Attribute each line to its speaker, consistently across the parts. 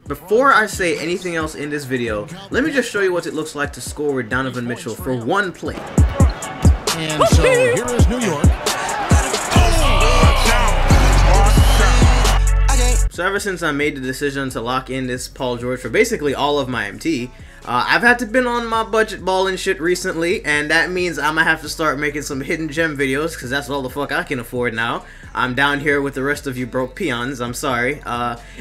Speaker 1: Before I say anything else in this video, let me just show you what it looks like to score with Donovan Mitchell for one play.
Speaker 2: And so here is New York.
Speaker 1: So ever since I made the decision to lock in this Paul George for basically all of my MT, I've had to been on my budget ball and shit recently, and that means I'm gonna have to start making some hidden gem videos, because that's all the fuck I can afford now. I'm down here with the rest of you broke peons, I'm sorry.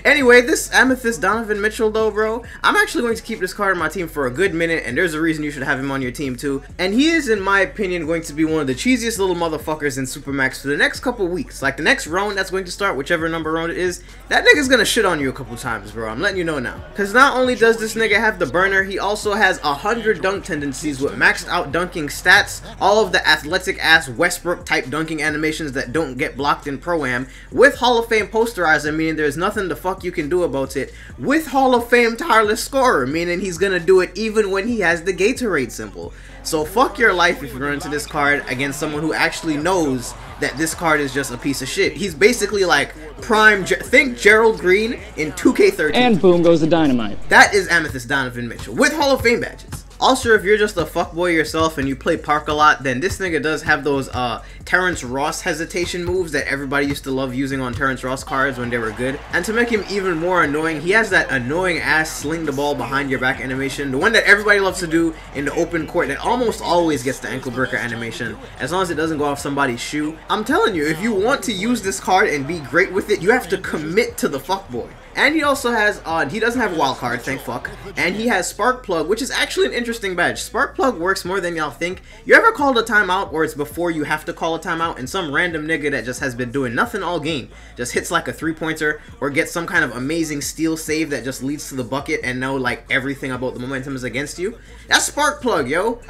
Speaker 1: Anyway, this Amethyst Donovan Mitchell though, bro, I'm actually going to keep this card on my team for a good minute, and there's a reason you should have him on your team too. And he is, in my opinion, going to be one of the cheesiest little motherfuckers in Supermax for the next couple weeks. Like, the next round that's going to start, whichever number round it is, that nigga's gonna shit on you a couple times, bro. I'm letting you know now. Because not only does this nigga have the burner, he also has 100 dunk tendencies with maxed out dunking stats, all of the athletic ass Westbrook type dunking animations that don't get blocked in Pro-Am, with Hall of Fame posterizer, meaning there's nothing the fuck you can do about it, with Hall of Fame tireless scorer, meaning he's gonna do it even when he has the Gatorade symbol. So fuck your life if you run into this card against someone who actually knows that this card is just a piece of shit. He's basically like prime, think Gerald Green in 2K18.
Speaker 3: And boom goes the dynamite.
Speaker 1: That is Amethyst Donovan Mitchell with Hall of Fame badges. Also, if you're just a fuckboy yourself and you play Park a lot, then this nigga does have those Terrence Ross hesitation moves that everybody used to love using on Terrence Ross cards when they were good. And to make him even more annoying, he has that annoying ass sling the ball behind your back animation, the one that everybody loves to do in the open court that almost always gets the ankle breaker animation, as long as it doesn't go off somebody's shoe. I'm telling you, if you want to use this card and be great with it, you have to commit to the fuckboy. And he also has, he doesn't have wild card, thank fuck, and he has Spark Plug, which is actually an interesting badge. Spark Plug works more than y'all think. You ever called a timeout, or it's before you have to call a timeout, and some random nigga that just has been doing nothing all game just hits like a three-pointer, or gets some kind of amazing steal save that just leads to the bucket, and know like everything about the momentum is against you? That's Spark Plug, yo!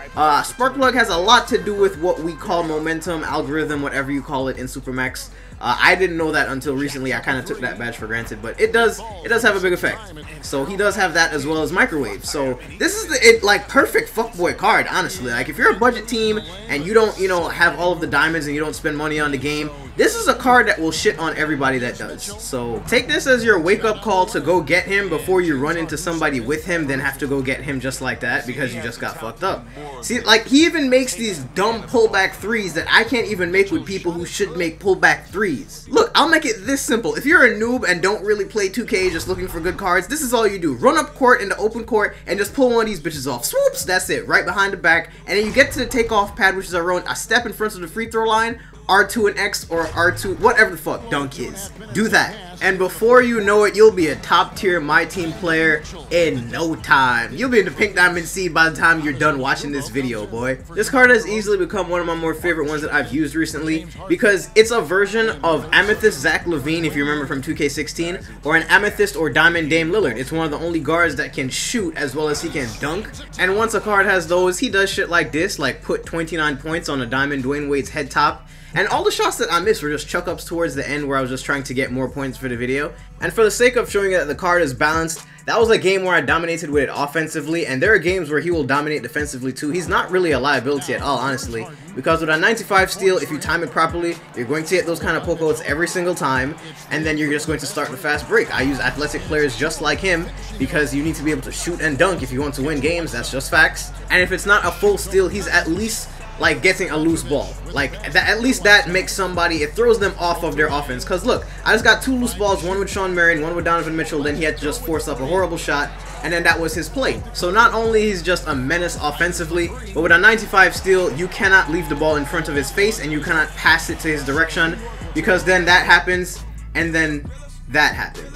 Speaker 1: Spark Plug has a lot to do with what we call momentum, algorithm, whatever you call it in Supermax. I didn't know that until recently. I kind of took that badge for granted, but it does have a big effect. So he does have that as well as microwave. So this is the like perfect fuckboy card, honestly. Like if you're a budget team and you don't, have all of the diamonds and you don't spend money on the game, this is a card that will shit on everybody that does. So take this as your wake-up call to go get him before you run into somebody with him, then have to go get him just like that because you just got fucked up. See, like he even makes these dumb pullback threes that I can't even make with people who should make pullback threes. Look, I'll make it this simple. If you're a noob and don't really play 2K, just looking for good cards, this is all you do. Run up court in the open court and just pull one of these bitches off. Swoops, that's it, right behind the back. And then you get to the takeoff pad, which is around a step in front of the free throw line. R2 and X or R2, whatever the fuck dunk is. Do that. And before you know it, you'll be a top tier MyTEAM player in no time. You'll be in the pink diamond seed by the time you're done watching this video, boy. This card has easily become one of my more favorite ones that I've used recently because it's a version of Amethyst Zach LaVine, if you remember from 2K16, or an Amethyst or Diamond Dame Lillard. It's one of the only guards that can shoot as well as he can dunk. And once a card has those, he does shit like this, like put 29 points on a Diamond Dwayne Wade's head top. And all the shots that I missed were just chuck ups towards the end where I was just trying to get more points for the video. And for the sake of showing you that the card is balanced, that was a game where I dominated with it offensively, and there are games where he will dominate defensively too. He's not really a liability at all, honestly, because with a 95 steal, if you time it properly, you're going to hit those kind of poke outs every single time, and then you're just going to start the fast break. I use athletic players just like him because you need to be able to shoot and dunk if you want to win games. That's just facts. And if it's not a full steal, he's at least like getting a loose ball. Like that, at least that makes somebody, it throws them off of their offense. Cause look, I just got two loose balls, one with Sean Marion, one with Donovan Mitchell, then he had to just force up a horrible shot, and then that was his play. So not only he's just a menace offensively, but with a 95 steal, you cannot leave the ball in front of his face and you cannot pass it to his direction, because then that happens and then that happens.